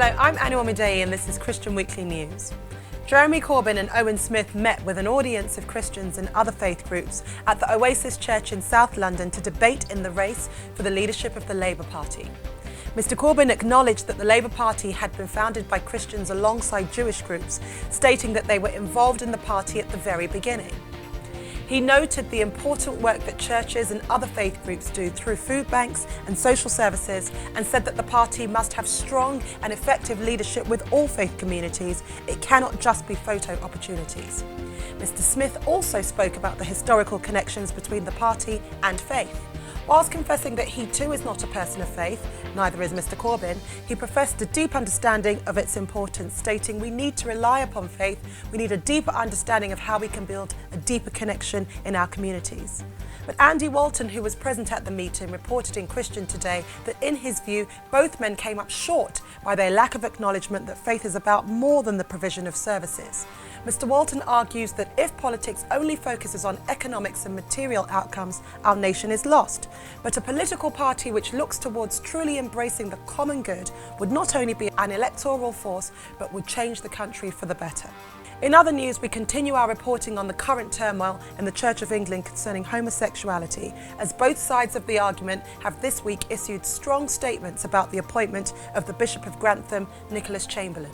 Hello, I'm Omideyi and this is Christian Weekly News. Jeremy Corbyn and Owen Smith met with an audience of Christians and other faith groups at the Oasis Church in South London to debate in the race for the leadership of the Labour Party. Mr Corbyn acknowledged that the Labour Party had been founded by Christians alongside Jewish groups, stating that they were involved in the party at the very beginning. He noted the important work that churches and other faith groups do through food banks and social services, and said that the party must have strong and effective leadership with all faith communities. It cannot just be photo opportunities. Mr Smith also spoke about the historical connections between the party and faith. Whilst confessing that he too is not a person of faith, neither is Mr Corbyn, he professed a deep understanding of its importance, stating we need to rely upon faith, we need a deeper understanding of how we can build a deeper connection in our communities. But Andy Walton, who was present at the meeting, reported in Christian Today that in his view, both men came up short by their lack of acknowledgement that faith is about more than the provision of services. Mr Walton argues that if politics only focuses on economics and material outcomes, our nation is lost. But a political party which looks towards truly embracing the common good would not only be an electoral force, but would change the country for the better. In other news, we continue our reporting on the current turmoil in the Church of England concerning homosexuality, as both sides of the argument have this week issued strong statements about the appointment of the Bishop of Grantham, Nicholas Chamberlain.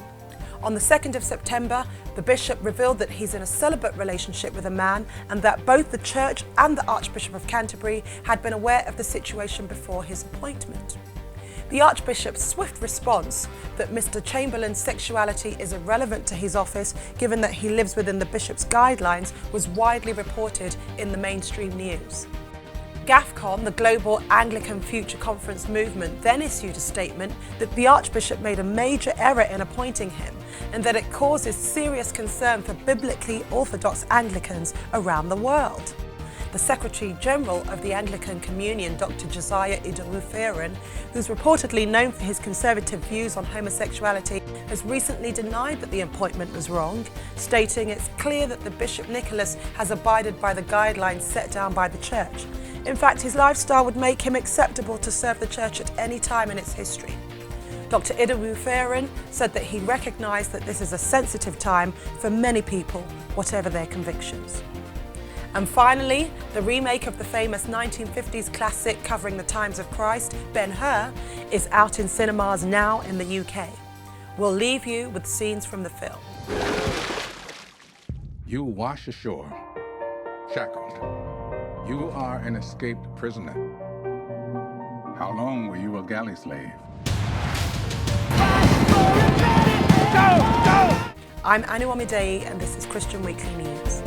On the 2nd of September, the bishop revealed that he's in a celibate relationship with a man, and that both the church and the Archbishop of Canterbury had been aware of the situation before his appointment. The Archbishop's swift response that Mr Chamberlain's sexuality is irrelevant to his office, given that he lives within the bishop's guidelines, was widely reported in the mainstream news. GAFCON, the Global Anglican Future Conference movement, then issued a statement that the Archbishop made a major error in appointing him, and that it causes serious concern for biblically orthodox Anglicans around the world. The Secretary-General of the Anglican Communion, Dr Josiah Idowu, who's reportedly known for his conservative views on homosexuality, has recently denied that the appointment was wrong, stating it's clear that the Bishop Nicholas has abided by the guidelines set down by the Church. In fact, his lifestyle would make him acceptable to serve the Church at any time in its history. Dr Idowu said that he recognised that this is a sensitive time for many people, whatever their convictions. And finally, the remake of the famous 1950s classic covering the times of Christ, Ben-Hur, is out in cinemas now in the UK. We'll leave you with scenes from the film. You wash ashore, shackled. You are an escaped prisoner. How long were you a galley slave? I'm Omideyi and this is Christian Weekly News.